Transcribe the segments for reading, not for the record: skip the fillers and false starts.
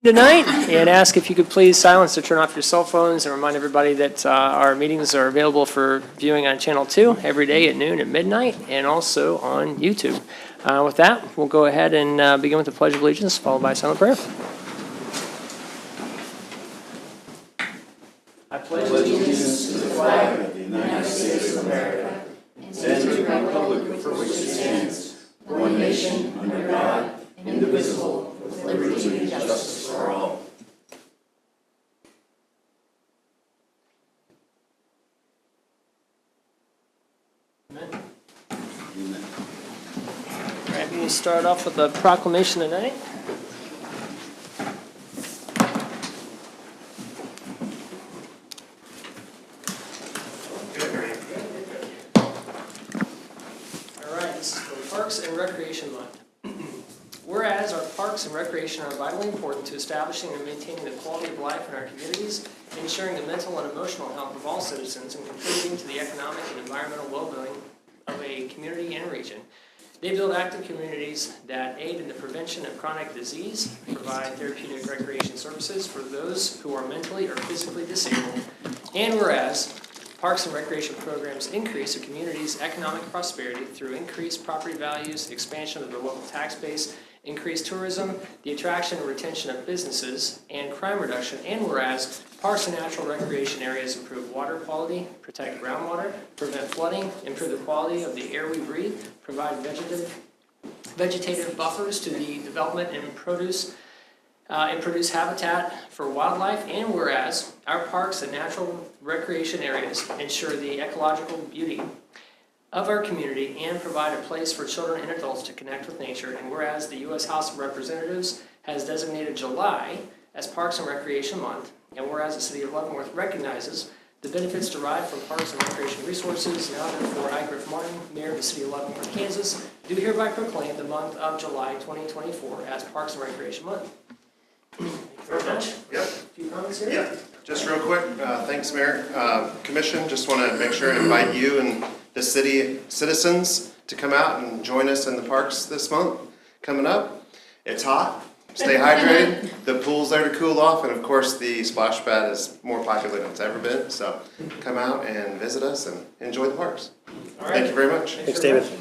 tonight and ask if you could please silence or turn off your cell phones and remind everybody that our meetings are available for viewing on Channel 2 every day at noon and midnight and also on YouTube. With that, we'll go ahead and begin with the Pledge of Allegiance followed by a silent prayer. I pledge allegiance to the flag of the United States of America and to the republic for which it stands, one nation, under God, indivisible, with liberty and justice for all. Amen. Amen. All right, we'll start off with a proclamation tonight. All right, this is for Parks and Recreation Month. Whereas our parks and recreation are vitally important to establishing and maintaining the quality of life in our communities, ensuring the mental and emotional health of all citizens, and contributing to the economic and environmental well-being of a community and region. They build active communities that aid in the prevention of chronic disease, provide therapeutic recreation services for those who are mentally or physically disabled, and whereas parks and recreation programs increase a community's economic prosperity through increased property values, expansion of the local tax base, increased tourism, the attraction and retention of businesses, and crime reduction. And whereas parks and natural recreation areas improve water quality, protect groundwater, prevent flooding, improve the quality of the air we breathe, provide vegetative buffers to the development and produce habitat for wildlife. And whereas our parks and natural recreation areas ensure the ecological beauty of our community and provide a place for children and adults to connect with nature. And whereas the U.S. House of Representatives has designated July as Parks and Recreation Month, and whereas the City of Leavenworth recognizes the benefits derived from parks and recreation resources, now therefore I, Griff Martin, Mayor of the City of Leavenworth, Kansas, do hereby proclaim the month of July 2024 as Parks and Recreation Month. Thank you very much. Yep. A few comments here? Yep. Just real quick, thanks, Mayor. Commission, just want to make sure and invite you and the city citizens to come out and join us in the parks this month coming up. It's hot. Stay hydrated. The pool's there to cool off, and of course the splash pad is more popular than it's ever been. So come out and visit us and enjoy the parks. All right. Thank you very much. Thanks, David.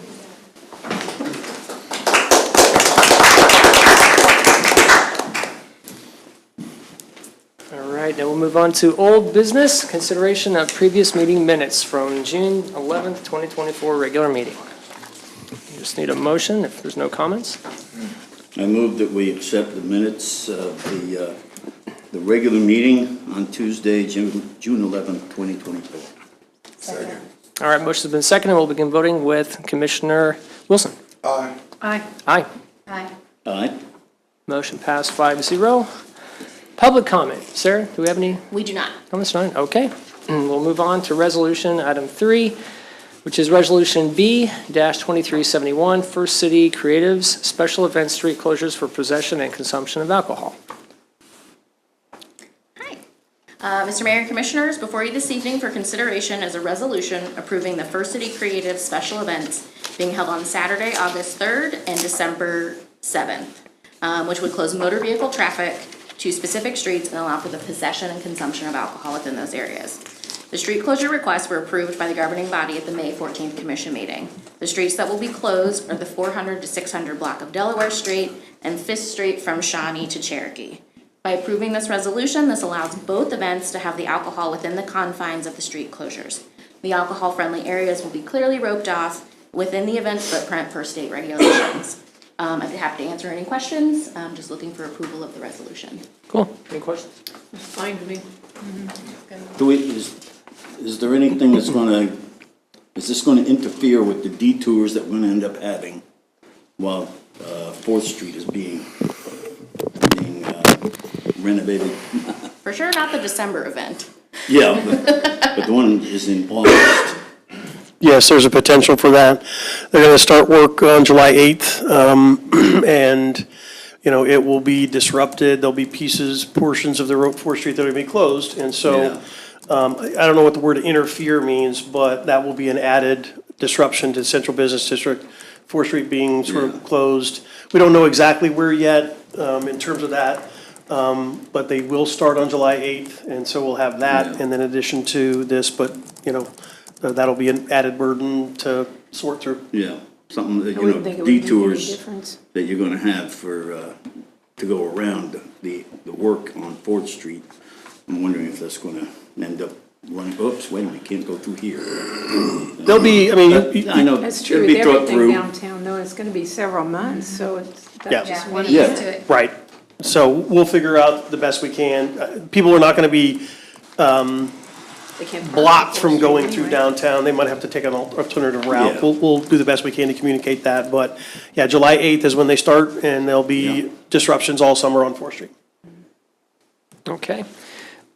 All right, now we'll move on to old business, consideration of previous meeting minutes from June 11th, 2024 regular meeting. You just need a motion if there's no comments. I move that we accept the minutes of the regular meeting on Tuesday, June 11th, 2024. Second. All right, motion's been seconded. We'll begin voting with Commissioner Wilson. Aye. Aye. Aye. Aye. Aye. Motion passed 5-0. Public comment. Sarah, do we have any We do not. comments? None? Okay. We'll move on to resolution item 3, which is resolution B-2371, First City Creatives Special Event Street Closures for Possession and Consumption of Alcohol. Hi. Mr. Mayor and Commissioners, before you this evening for consideration is a resolution approving the First City Creative special events being held on Saturday, August 3rd and December 7th, which would close motor vehicle traffic to specific streets and allow for the possession and consumption of alcohol within those areas. The street closure requests were approved by the governing body at the May 14th Commission meeting. The streets that will be closed are the 400 to 600 block of Delaware Street and 5th Street from Shawnee to Cherokee. By approving this resolution, this allows both events to have the alcohol within the confines of the street closures. The alcohol-friendly areas will be clearly roped off within the event's footprint per state regulations. I'd be happy to answer any questions. I'm just looking for approval of the resolution. Cool. Any questions? Fine to me. Is there anything that's is this going to interfere with the detours that we're going to end up having while 4th Street is being renovated? For sure not the December event. Yeah, but the one is in August. Yes, there's a potential for that. They're going to start work on July 8th, and, it will be disrupted. There'll be portions of the 4th Street that will be closed, and so I don't know what the word interfere means, but that will be an added disruption to the Central Business District, 4th Street being sort of closed. We don't know exactly where yet in terms of that. But they will start on July 8th, and so we'll have that Yeah. in addition to this, but, that'll be an added burden to sort through. Yeah, something that, I wouldn't think it would make any detours difference. that you're gonna have for, to go around the work on Fourth Street. I'm wondering if that's gonna end up running, oops, wait a minute, can't go through here. There'll be, I mean, I know, That's true it'll with be thought everything through. downtown, though, it's gonna be several months, so it's, Yeah. that's just one. Yeah. right. So we'll figure out the best we can. People are not gonna be They can't park blocked on from Fourth going Street through anyway. downtown. They might have to take an alternative route. Yeah. We'll do the best we can to communicate that, but yeah, July 8th is when they start, and there'll Yeah. be disruptions all summer on Fourth Street. Okay.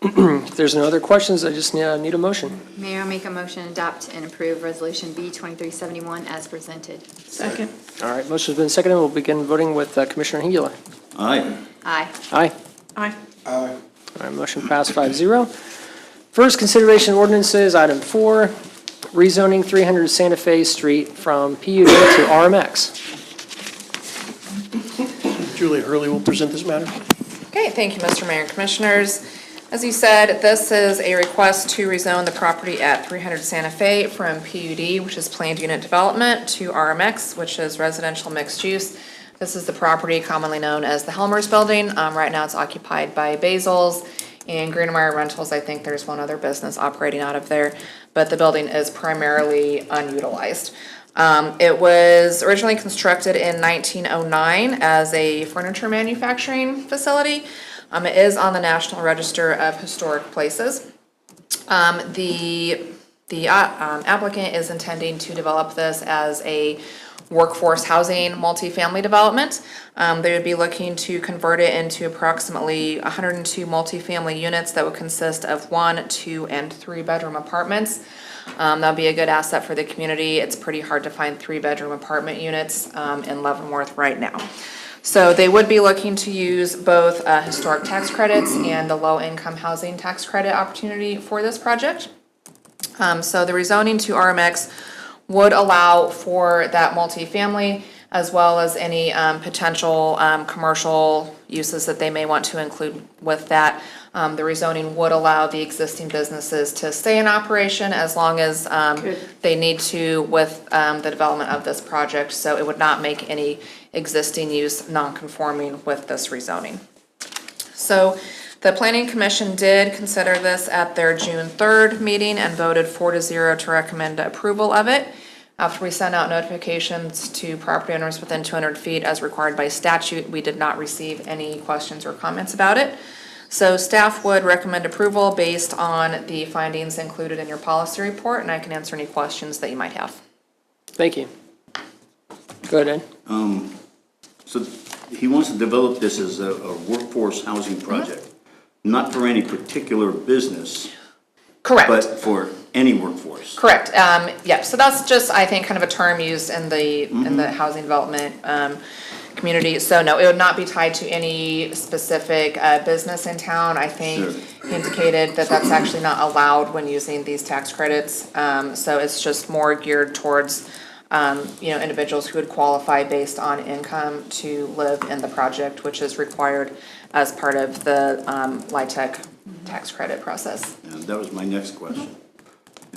If there's no other questions, I just need a motion. Mayor, I'll make a motion to adopt and approve Resolution B 2371 as presented. Second. All right, motion's been seconded. We'll begin voting with Commissioner Hengula. Aye. Aye. Aye. Aye. All right, motion passed 5-0. First consideration ordinances, item 4, rezoning 300 Santa Fe Street from PUD to RMX. Julie Hurley will present this matter. Okay, thank you, Mr. Mayor and Commissioners. As you said, this is a request to rezone the property at 300 Santa Fe from PUD, which is Planned Unit Development, to RMX, which is Residential Mixed Use. This is the property commonly known as the Helmers Building. Right now, it's occupied by Basil's and Greenmeyer Rentals. I think there's one other business operating out of there, but the building is primarily unutilized. It was originally constructed in 1909 as a furniture manufacturing facility. It is on the National Register of Historic Places. The applicant is intending to develop this as a workforce housing multifamily development. They would be looking to convert it into approximately 102 multifamily units that would consist of 1, 2, and 3-bedroom apartments. That'll be a good asset for the community. It's pretty hard to find 3-bedroom apartment units in Leavenworth right now. So they would be looking to use both historic tax credits and the low-income housing tax credit opportunity for this project. So the rezoning to RMX would allow for that multifamily as well as any potential commercial uses that they may want to include with that. The rezoning would allow the existing businesses to stay in operation as long as they need to with the development of this project. So it would not make any existing use non-conforming with this rezoning. So the Planning Commission did consider this at their June 3rd meeting and voted 4-0 to recommend approval of it. After we sent out notifications to property owners within 200 feet as required by statute, we did not receive any questions or comments about it. So staff would recommend approval based on the findings included in your policy report, and I can answer any questions that you might have. Thank you. Go ahead, Ed. So he wants to develop this as a workforce housing project, not for any particular business, Correct. but for any workforce. Correct. Yeah, so that's just, I think, kind of a term used in the housing development community. So no, it would not be tied to any specific business in town. I think he indicated that that's actually not allowed when using these tax credits. So it's just more geared towards individuals who would qualify based on income to live in the project, which is required as part of the LIHTC tax credit process. And that was my next question.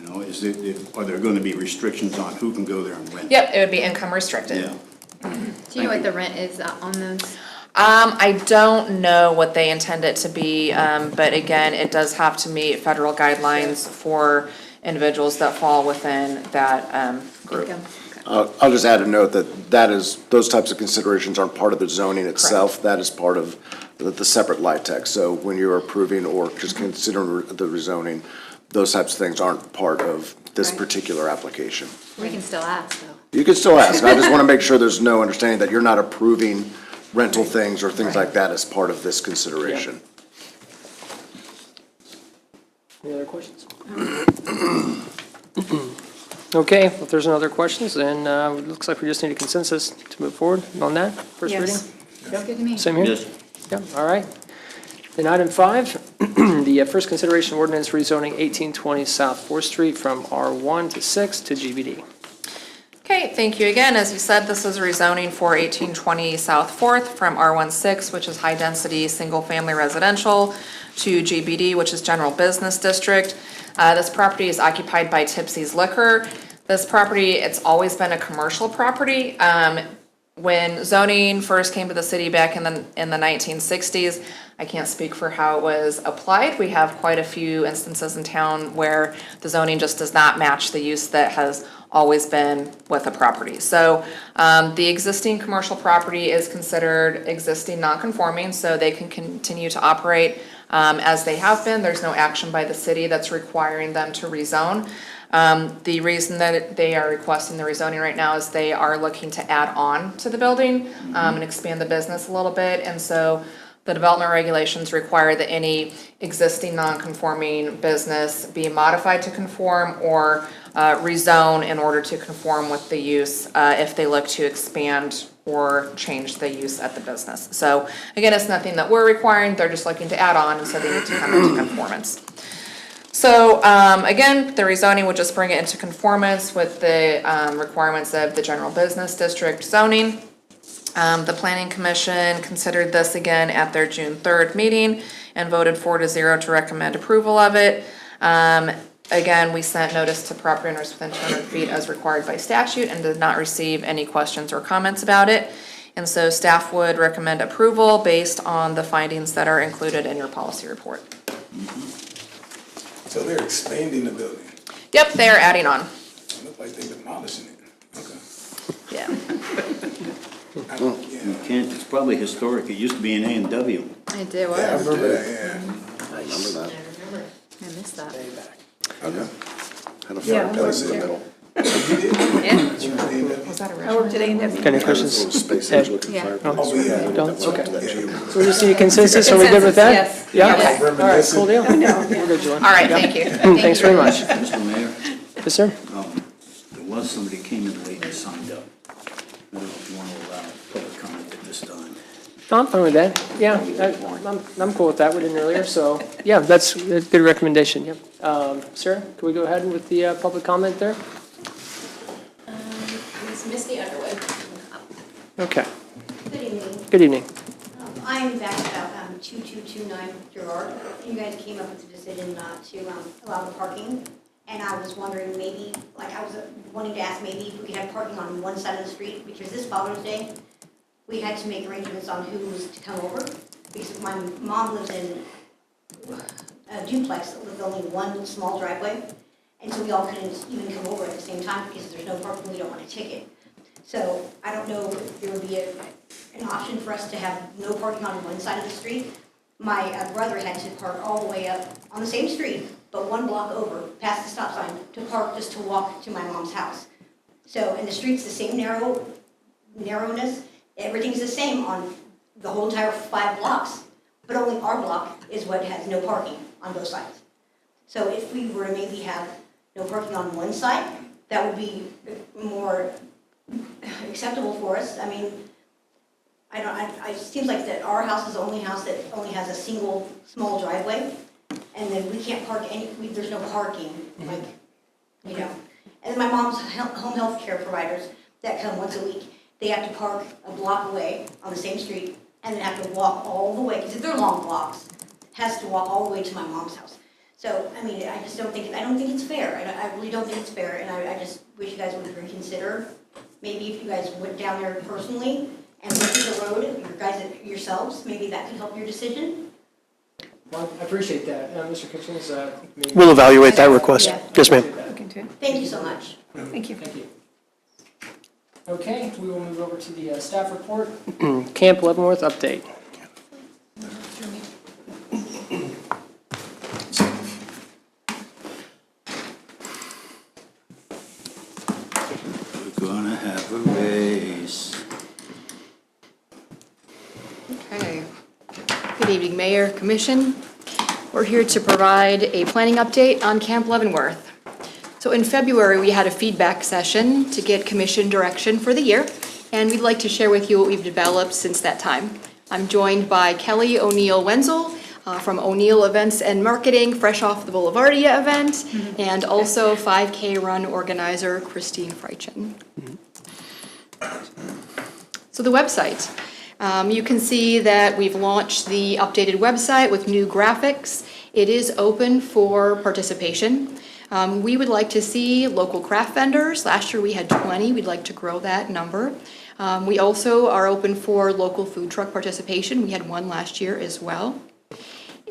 Are there going to be restrictions on who can go there and rent? Yep, it would be income restricted. Yeah. Do you know what the rent is on those? I don't know what they intend it to be, but again, it does have to meet federal guidelines for individuals that fall within that group. Income? I'll just add a note that those types of considerations aren't part of the zoning itself. That is part of the separate LIHTC. So when you're approving or just considering the rezoning, those types of things aren't part of this Right. particular application. We can still ask, though. You can still ask. I just want to make sure there's no understanding that you're not approving rental things or things like that as part of this consideration. Any other questions? Okay, if there's no other questions, then it looks like we just need a consensus to move forward on that, first reading. Yes. Sounds good to me. Same here? Yes. Yeah, all right. Then item 5, the first consideration ordinance rezoning 1820 South 4th Street from R1 to 6 to GBD. Okay, Okay, thank you again. As you said, this is rezoning for 1820 South Fourth from R16, which is high-density, single-family residential, to GBD, which is General Business District. This property is occupied by Tipsy's Liquor. This property, it's always been a commercial property. When zoning first came to the city back in the 1960s, I can't speak for how it was applied. We have quite a few instances in town where the zoning just does not match the use that has always been with a property. So the existing commercial property is considered existing non-conforming, so they can continue to operate as they have been. There's no action by the city that's requiring them to rezone. The reason that they are requesting the rezoning right now is they are looking to add on to the building and expand the business a little bit. And so the development regulations require that any existing non-conforming business be modified to conform or rezone in order to conform with the use if they look to expand or change the use at the business. So again, it's nothing that we're requiring, they're just looking to add on, and so they need to come into conformance. So again, the rezoning would just bring it into conformance with the requirements of the general business district zoning. The planning commission considered this again at their June 3rd meeting and voted 4-0 to recommend approval of it. Again, we sent notice to property owners within 200 feet as required by statute and did not receive any questions or comments about it. And so staff would recommend approval based on the findings that are included in your policy report. So they're expanding the building. Yep, they are adding on. It looks like they're demolishing it. Okay. Yeah. You can't, it's probably historic. It used to be an A&W. It Yeah, I was. remember that, yeah. I remember that. I missed that. Okay. Had a Yeah. fireplace in the middle. Was that a I worked at A&W. Any questions? Little space age looking Yeah. fireplace. Oh, yeah. Don't? Okay. Yeah. So we just need a consensus, are we good with that? Yes. Yeah? Yes. All right, cool deal. We're good, Julie. All right, thank you. Thanks very much. Mr. Mayor, Yes, sir? there was somebody came in late and signed up. I don't know if you want to allow public comment at this time. No, I'm fine with that. Yeah, I'm cool with that. We did it earlier, so, yeah, that's a good recommendation, yeah. Sarah, can we go ahead with the public comment there? Ms. Misty Underwood. Okay, Good evening. good evening. I'm back about 2229 Gerard. You guys came up with the decision not to allow the parking. And I was wondering maybe, like I was wanting to ask maybe if we could have parking on one side of the street, because this Father's Day, we had to make arrangements on who was to come over. Because my mom lives in a duplex with only one small driveway. And so we all couldn't even come over at the same time because there's no parking, we don't want a ticket. So I don't know if there would be an option for us to have no parking on one side of the street. My brother had to park all the way up on the same street, but one block over, past the stop sign, to park just to walk to my mom's house. So, and the street's the same narrowness, everything's the same on the whole entire 5 blocks, but only our block is what has no parking on both sides. So if we were to maybe have no parking on one side, that would be more acceptable for us. I mean, it seems like that our house is the only house that only has a single small driveway, and then we can't park there's no parking, like, you know. And then my mom's home health care providers that come once a week, they have to park a block away on the same street, and then have to walk all the way, because if they're long blocks, has to walk all the way to my mom's house. So, I mean, I don't think it's fair. I really don't think it's fair, and I just wish you guys would reconsider. Maybe if you guys went down there personally and looked at the road, yourselves, maybe that could help your decision. Well, I appreciate that. Mr. Kitchens, maybe. We'll evaluate that request. Yeah. Yes, ma'am. Look into it. Thank you so much. Thank you. Thank you. Okay, we will move over to the staff report. Camp Leavenworth update. We're gonna have a race. Okay. Good evening, Mayor, Commission. We're here to provide a planning update on Camp Leavenworth. So in February, we had a feedback session to get Commission direction for the year, and we'd like to share with you what we've developed since that time. I'm joined by Kelly O'Neill Wenzel from O'Neill Events and Marketing, fresh off the Boulevardia event, and also 5K run organizer Christine Freichen. So the website. You can see that we've launched the updated website with new graphics. It is open for participation. We would like to see local craft vendors. Last year we had 20. We'd like to grow that number. We also are open for local food truck participation. We had one last year as well.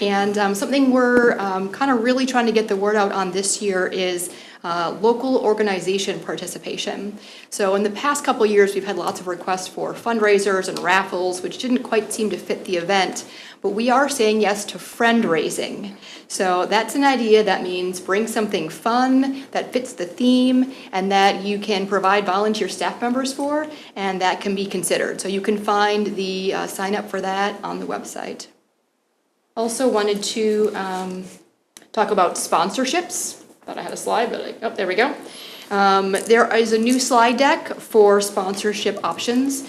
And something we're kind of really trying to get the word out on this year is local organization participation. So in the past couple of years, we've had lots of requests for fundraisers and raffles, which didn't quite seem to fit the event. But we are saying yes to friend raising. So that's an idea that means bring something fun that fits the theme and that you can provide volunteer staff members for, and that can be considered. So you can find the sign up for that on the website. Also wanted to talk about sponsorships. Thought I had a slide, but there we go. There is a new slide deck for sponsorship options.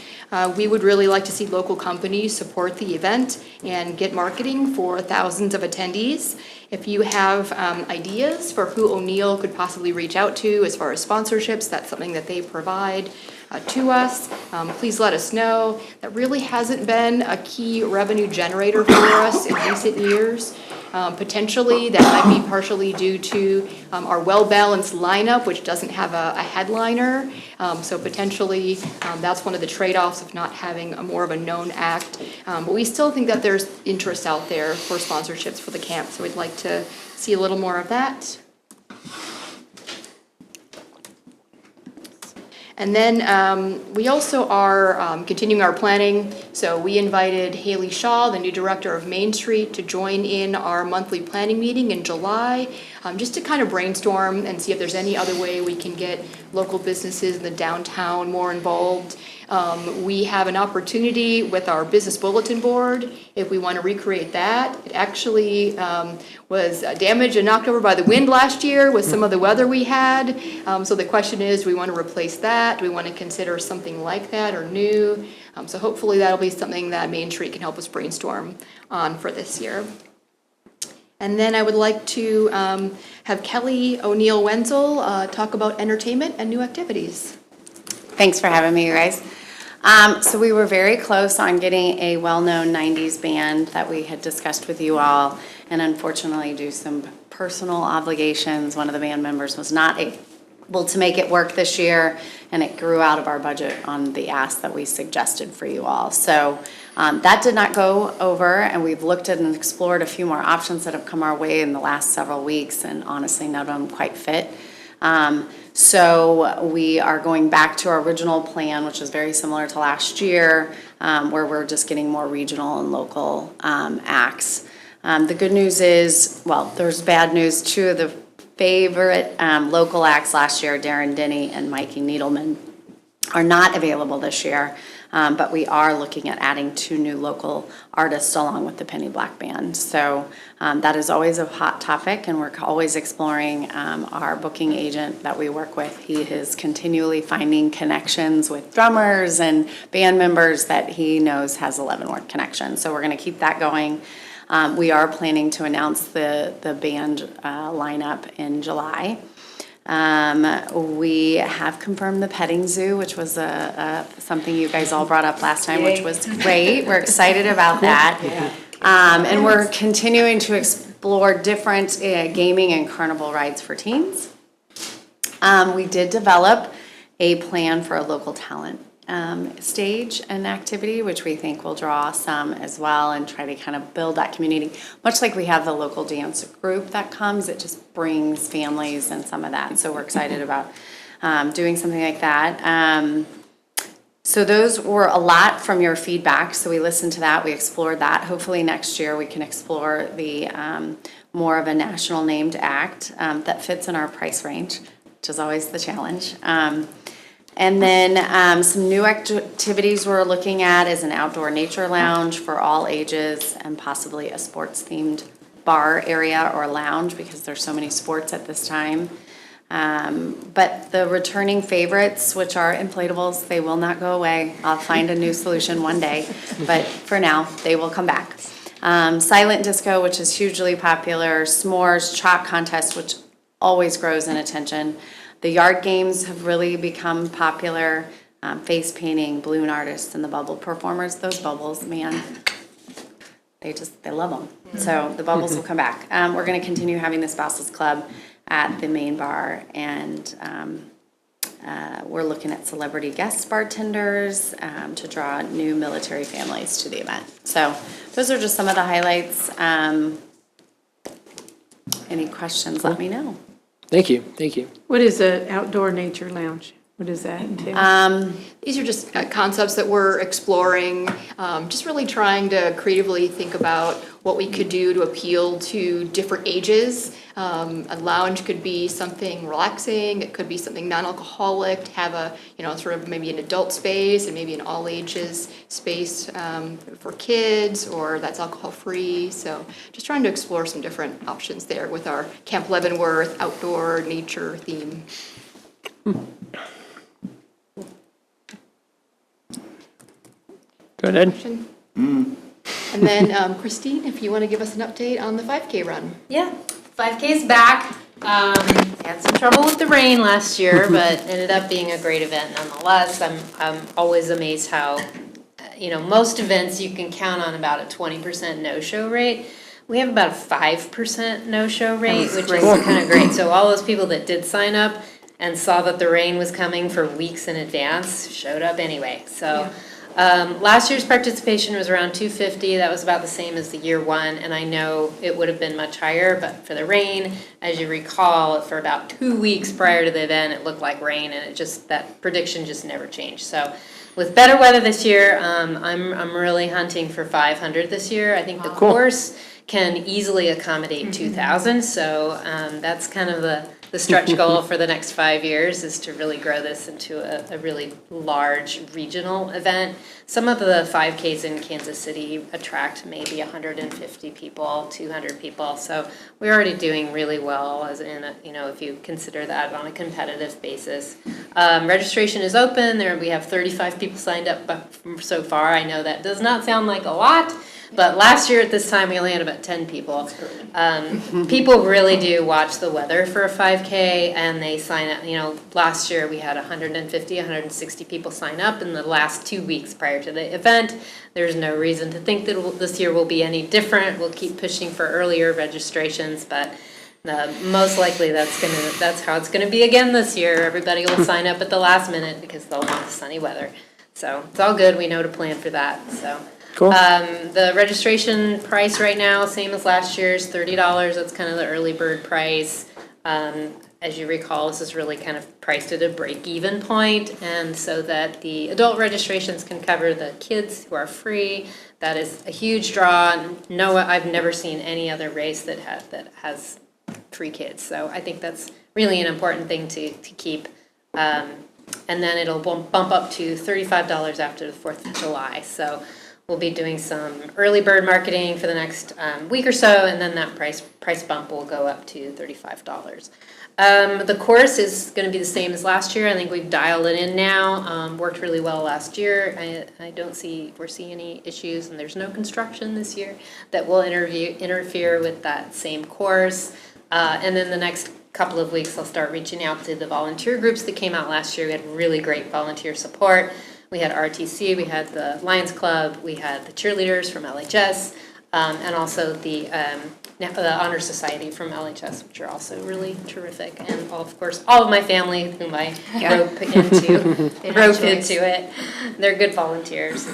We would really like to see local companies support the event and get marketing for thousands of attendees. If you have ideas for who O'Neill could possibly reach out to as far as sponsorships, that's something that they provide to us. Please let us know. That really hasn't been a key revenue generator for us in recent years. Potentially, that might be partially due to our well-balanced lineup, which doesn't have a headliner. So potentially, that's one of the trade-offs of not having a more of a known act. But we still think that there's interest out there for sponsorships for the camp, so we'd like to see a little more of that. And then we also are continuing our planning. So we invited Haley Shaw, the new director of Main Street, to join in our monthly planning meeting in July, just to kind of brainstorm and see if there's any other way we can get local businesses in the downtown more involved. We have an opportunity with our business bulletin board if we want to recreate that. It actually was damaged and knocked over by the wind last year with some of the weather we had. So the question is, do we want to replace that? Do we want to consider something like that or new? So hopefully that'll be something that Main Street can help us brainstorm on for this year. And then I would like to have Kelly O'Neill Wenzel talk about entertainment and new activities. Thanks for having me, you guys. So we were very close on getting a well-known 90s band that we had discussed with you all, and unfortunately, due to some personal obligations, one of the band members was not able to make it work this year, and it grew out of our budget on the ask that we suggested for you all. So that did not go over, and we've looked at and explored a few more options that have come our way in the last several weeks, and honestly, none of them quite fit. So we are going back to our original plan, which is very similar to last year, where we're just getting more regional and local acts. The good news is, well, there's bad news. Two of the favorite local acts last year, Darren Denny and Mikey Needleman, are not available this year. But we are looking at adding 2 new local artists along with the Penny Black Band. So that is always a hot topic, and we're always exploring our booking agent that we work with. He is continually finding connections with drummers and band members that he knows has a Leavenworth connection. So we're going to keep that going. We are planning to announce the band lineup in July. We have confirmed the petting zoo, which was something you guys all brought up last time, which was great. We're excited about that. And we're continuing to explore different gaming and carnival rides for teens. We did develop a plan for a local talent stage and activity, which we think will draw some as well and try to kind of build that community. Much like we have the local dance group that comes, it just brings families and some of that. So we're excited about doing something like that. So those were a lot from your feedback. So we listened to that, we explored that. Hopefully next year we can explore the more of a national named act that fits in our price range, which is always the challenge. And then some new activities we're looking at is an outdoor nature lounge for all ages and possibly a sports-themed bar area or lounge because there's so many sports at this time. But the returning favorites, which are inflatables, they will not go away. I'll find a new solution one day, but for now, they will come back. Silent disco, which is hugely popular, s'mores, chalk contest, which always grows in attention. The yard games have really become popular. face painting, balloon artists, and the bubble performers. Those bubbles, man, they love them. So the bubbles will come back. We're going to continue having the Spouses Club at the main bar, and we're looking at celebrity guest bartenders to draw new military families to the event. So those are just some of the highlights. Any questions, let me know. Thank you, thank you. What is an outdoor nature lounge? What does that entail? These are just concepts that we're exploring, just really trying to creatively think about what we could do to appeal to different ages. A lounge could be something relaxing, it could be something non-alcoholic, to have a, sort of maybe an adult space and maybe an all ages space for kids, or that's alcohol-free. So just trying to explore some different options there with our Camp Leavenworth outdoor nature theme. Go ahead. And then Christine, if you want to give us an update on the 5K run. Yeah, 5K's back. Had some trouble with the rain last year, but ended up being a great event nonetheless. I'm always amazed how, most events you can count on about a 20% no-show rate. We have about a 5% no-show rate, which is kind of great. So all those people that did sign up and saw that the rain was coming for weeks in advance showed up anyway. So. Last year's participation was around 250. That was about the same as the year one, and I know it would have been much higher, but for the rain, as you recall, for about 2 weeks prior to the event, it looked like rain, and that prediction just never changed. So with better weather this year, I'm really hunting for 500 this year. I think the course can easily accommodate 2,000, so that's kind of the stretch goal for the next 5 years, is to really grow this into a really large regional event. Some of the 5Ks in Kansas City attract maybe 150 people, 200 people. So we're already doing really well, as in, if you consider that on a competitive basis. Registration is open. We have 35 people signed up so far. I know that does not sound like a lot, but last year at this time, we only had about 10 people. People really do watch the weather for a 5K, and they sign up. Last year we had 150, 160 people sign up in the last 2 weeks prior to the event. There's no reason to think that this year will be any different. We'll keep pushing for earlier registrations, but most likely that's how it's gonna be again this year. Everybody will sign up at the last minute because they'll want the sunny weather. So it's all good. We know to plan for that. So. Cool. The registration price right now, same as last year's, $30. That's kind of the early bird price. As you recall, this is really kind of priced at a break-even point, and so that the adult registrations can cover the kids who are free. That is a huge draw. No, I've never seen any other race that has free kids. So I think that's really an important thing to keep. And then it'll bump up to $35 after the 4th of July. So we'll be doing some early bird marketing for the next week or so, and then that price bump will go up to $35. The course is going to be the same as last year. I think we've dialed it in now. Worked really well last year. I don't foresee any issues, and there's no construction this year that will interfere with that same course. And then the next couple of weeks, I'll start reaching out to the volunteer groups that came out last year. We had really great volunteer support. We had RTC, we had the Lions Club, we had the cheerleaders from LHS, and also the Honor Society from LHS, which are also really terrific. And of course, all of my family, whom I rope into it. They're good volunteers.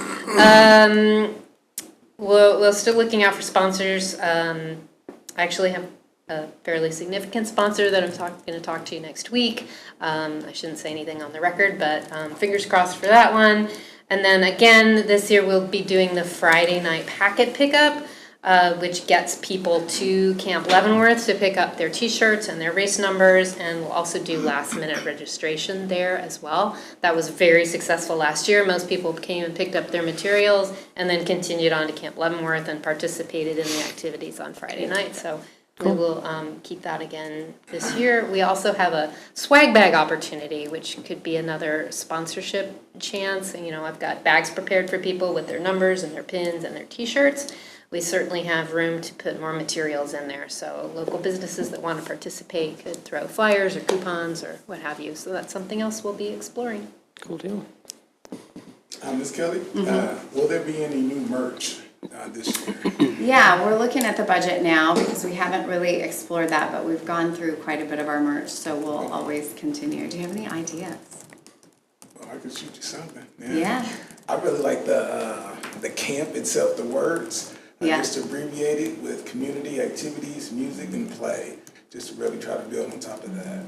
We're still looking out for sponsors. I actually have a fairly significant sponsor that I'm going to talk to next week. I shouldn't say anything on the record, but fingers crossed for that one. And then again, this year we'll be doing the Friday night packet pickup, which gets people to Camp Leavenworth to pick up their t-shirts and their race numbers, and we'll also do last minute registration there as well. That was very successful last year. Most people came and picked up their materials and then continued on to Camp Leavenworth and participated in the activities on Friday night. So we will keep that again this year. We also have a swag bag opportunity, which could be another sponsorship chance. And, I've got bags prepared for people with their numbers and their pins and their t-shirts. We certainly have room to put more materials in there. So local businesses that want to participate could throw flyers or coupons or what have you. So that's something else we'll be exploring. Cool deal. Ms. Kelly, will there be any new merch this year? Yeah, we're looking at the budget now because we haven't really explored that, but we've gone through quite a bit of our merch, so we'll always continue. Do you have any ideas? Well, I could shoot you something. Yeah. I really like the camp itself, the words. Yeah. Just abbreviated with community activities, music, and play. Just to really try to build on top of that.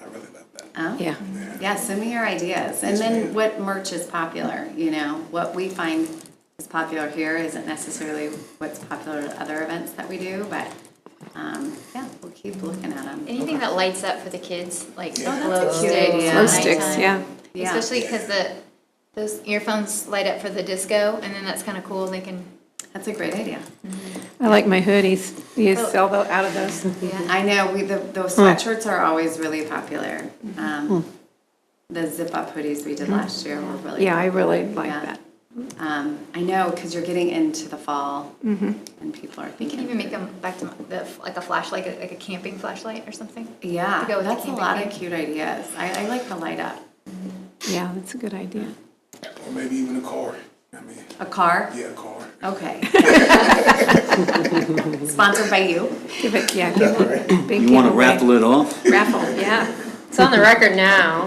I really like that. Oh, Yeah. yeah, send me your ideas. And then what merch is popular, you know? What we find is popular here isn't necessarily what's popular at other events that we do, but, yeah, we'll keep looking at them. Anything that lights up for the kids, like Oh, that's glow a cute sticks. idea. at Glow sticks, nighttime. yeah. Yeah. Especially because those earphones light up for the disco, and then that's kind of cool. They can. That's a great idea. I like my hoodies. You sell out of those? I know, those sweatshirts are always really popular. The zip-up hoodies we did last year were really Yeah, I really popular. like Yeah. that. I know, because you're getting into the fall, and people are You thinking. can even make them back to like a flashlight, like a camping flashlight or something. Yeah, to go with the that's a camping lot of thing. cute ideas. I like the light up. Yeah, that's a good idea. Or maybe even a car. I mean, A car? yeah, a car. Okay. Sponsored by you? Give it, yeah, give it a big You wanna giveaway. raffle it off? Raffle, yeah. It's on the record now.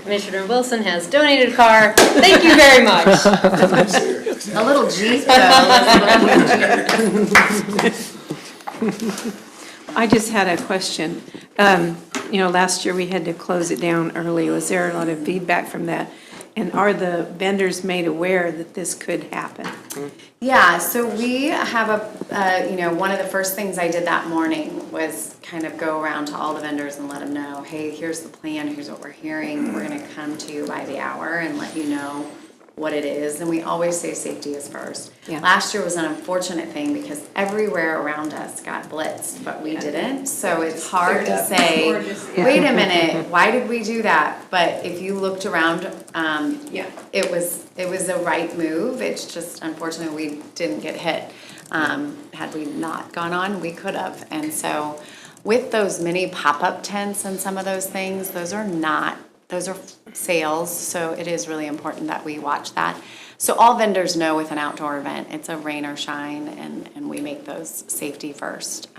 Commissioner Wilson has donated a car. Thank you very much. A little Jeep, though. I just had a question. You know, last year we had to close it down early. Was there a lot of feedback from that? And are the vendors made aware that this could happen? Yeah, so we have you know, one of the first things I did that morning was kind of go around to all the vendors and let them know, hey, here's the plan, here's what we're hearing. We're gonna come to you by the hour and let you know what it is. And we always say safety is first. Yeah. Last year was an unfortunate thing because everywhere around us got blitzed, but we didn't. So it's hard to say, wait a minute, why did we do that? But if you looked around, it was the right move. It's just unfortunately we didn't get hit. Had we not gone on, we could have. And so with those mini pop-up tents and some of those things, those are sales, so it is really important that we watch that. So all vendors know with an outdoor event, it's a rain or shine, and we make those safety first.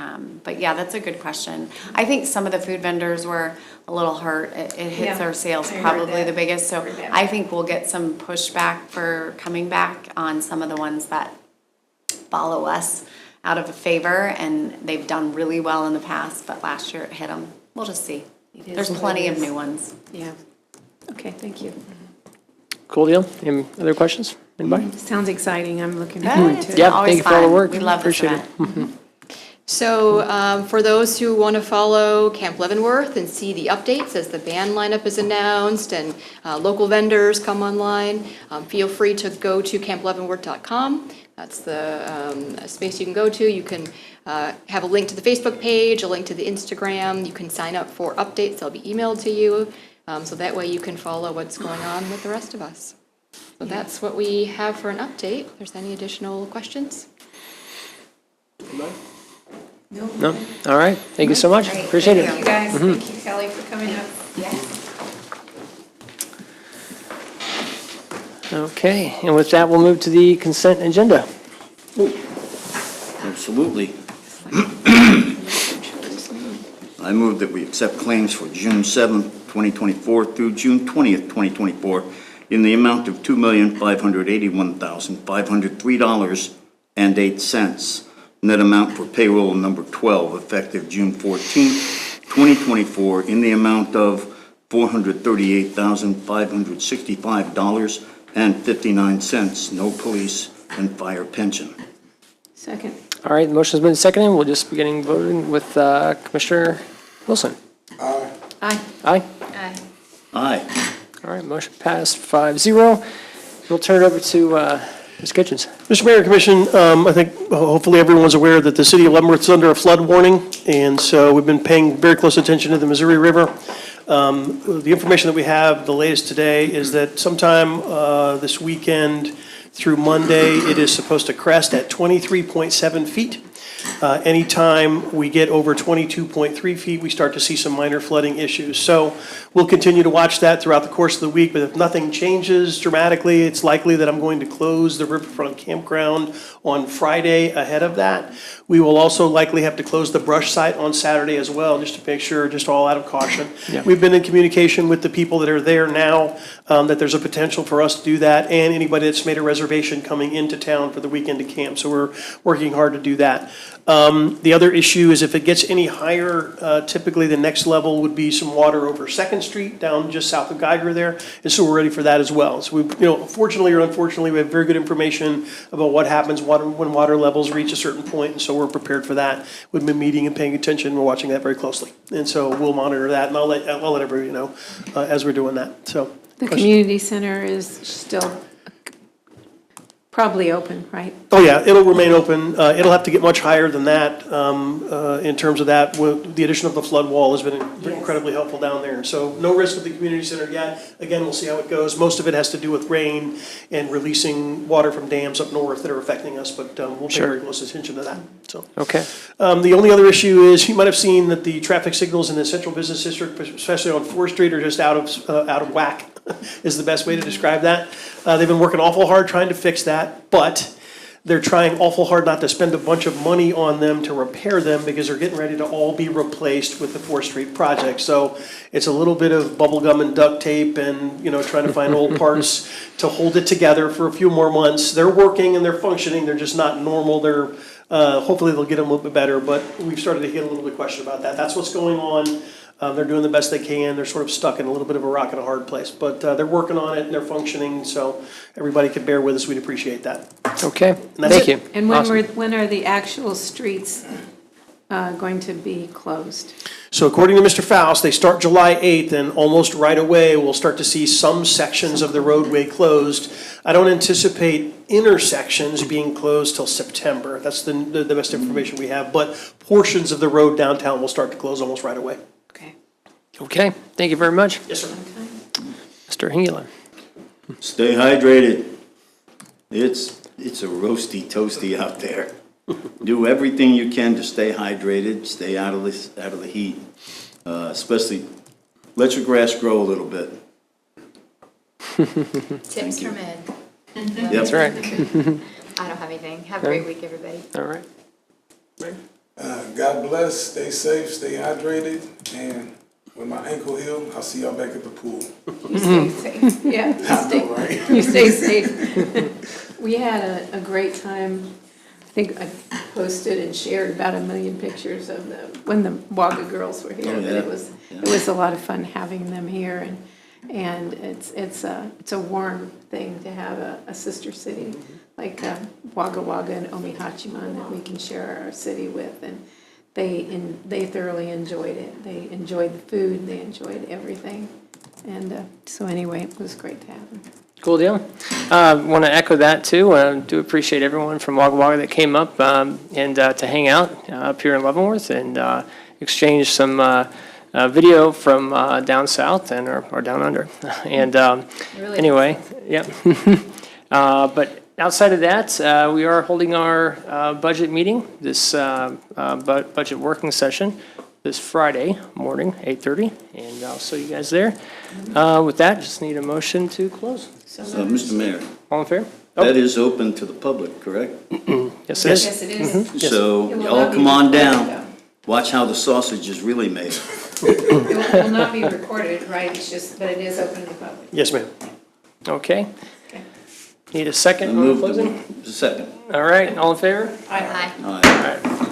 But yeah, that's a good question. I think some of the food vendors were a little hurt. It hits their sales probably the biggest, so I think we'll get some pushback for coming back on some of the ones that follow us out of favor, and they've done really well in the past, but last year it hit them. We'll just see. There's plenty of new ones. Yeah. Okay, thank you. Cool deal. Any other questions? Anybody? Sounds exciting. I'm looking Yeah, forward it's to it. Yeah, always thank you for all the fun. work. We love this Appreciate it. event. So for those who want to follow Camp Leavenworth and see the updates as the band lineup is announced and local vendors come online, feel free to go to campleavenworth.com. That's the space you can go to. You can have a link to the Facebook page, a link to the Instagram. You can sign up for updates. They'll be emailed to you. So that way you can follow what's going on with the rest of us. So that's what we have for an update. If there's any additional questions? No? All right. Thank you so much. Great. Appreciate Thank it. you. Guys, thank you, Kelly, for coming up. Okay, and with that, we'll move to the consent agenda. Absolutely. I move that we accept claims for June 7th, 2024 through June 20th, 2024 in the amount of $2,581,503.08. Net amount for payroll number 12 effective June 14th, 2024 in the amount of $438,565.59. No police and fire pension. Second. All right, the motion's been seconded. We'll just be getting voting with Commissioner Wilson. Aye. Aye. Aye. Aye. Aye. All right, motion passed 5-0. We'll turn it over to Ms. Kitchens. Mr. Mayor and Commission, I think hopefully everyone's aware that the city of Leavenworth is under a flood warning, and so we've been paying very close attention to the Missouri River. The information that we have, the latest today, is that sometime this weekend through Monday, it is supposed to crest at 23.7 feet. Anytime we get over 22.3 feet, we start to see some minor flooding issues. So we'll continue to watch that throughout the course of the week, but if nothing changes dramatically, it's likely that I'm going to close the Riverfront Campground on Friday ahead of that. We will also likely have to close the brush site on Saturday as well, just to make sure, just all out of caution. We've been in communication with the people that are there now, that there's a potential for us to do that, and anybody that's made a reservation coming into town for the weekend to camp. So we're working hard to do that. The other issue is if it gets any higher, typically the next level would be some water over Second Street down just south of Geiger there. And so we're ready for that as well. So fortunately or unfortunately, we have very good information about what happens when water levels reach a certain point. And so we're prepared for that. We've been meeting and paying attention. We're watching that very closely. And so we'll monitor that, and I'll let everybody know as we're doing that. So The community center is still probably open, right? Oh, yeah, it'll remain open. It'll have to get much higher than that in terms of that. The addition of the flood wall has been incredibly helpful down there. So no risk with the community center yet. Again, we'll see how it goes. Most of it has to do with rain and releasing water from dams up north that are affecting us, but we'll pay very close attention to that. So. Okay. The only other issue is you might have seen that the traffic signals in the central business district, especially on 4th Street, are just out of whack. Is the best way to describe that. They've been working awful hard trying to fix that, but they're trying awful hard not to spend a bunch of money on them to repair them because they're getting ready to all be replaced with the 4th Street project. So it's a little bit of bubble gum and duct tape and, trying to find old parts to hold it together for a few more months. They're working and they're functioning. They're just not normal. Hopefully they'll get them a little bit better, but we've started to get a little bit of question about that. That's what's going on. They're doing the best they can. They're sort of stuck in a little bit of a rock and a hard place, but they're working on it and they're functioning. So everybody could bear with us. We'd appreciate that. Okay, that's thank it. you. And Awesome. when are the actual streets going to be closed? So according to Mr. Faust, they start July 8th, and almost right away, we'll start to see some sections of the roadway closed. I don't anticipate intersections being closed till September. That's the best information we have, but portions of the road downtown will start to close almost right away. Okay. Okay, thank you very much. Yes, sir. Mr. Hingler. Stay hydrated. It's a roasty toasty out there. Do everything you can to stay hydrated, stay out of the heat. Especially, let your grass grow a little bit. Tips from Ed. That's right. I don't have anything. Have a great week, everybody. All right. God bless, stay safe, stay hydrated, and when my ankle heal, I'll see y'all back at the pool. You stay safe. Yeah, I know, right? you stay safe. We had a great time. I think I posted and shared about 1 million pictures of when the Wagga girls were here. Oh, But yeah. it was a lot of fun having them here, and it's a warm thing to have a sister city like Wagga Wagga and Omihachiman that we can share our city with, and they thoroughly enjoyed it. They enjoyed the food, they enjoyed everything, and so anyway, it was great to have them. Cool deal. Want to echo that too. Do appreciate everyone from Wagga Wagga that came up and to hang out up here in Leavenworth and exchange some video from down south and or down under. And Really anyway, yeah. But outside of that, we are holding our budget meeting, this budget working session this Friday morning, 8:30, and I'll see you guys there. With that, just need a motion to close. Mr. Mayor, All in favor? that is open to the public, correct? Yes, it is. Yes, it is. So It will y'all not be come on recorded, down. Watch how the sausage is really made. It will not be recorded, right, but it is open to the public. Yes, ma'am. Okay. Okay. Need a second I on move closing? the second. All right, all in favor? Aye. All right. All right.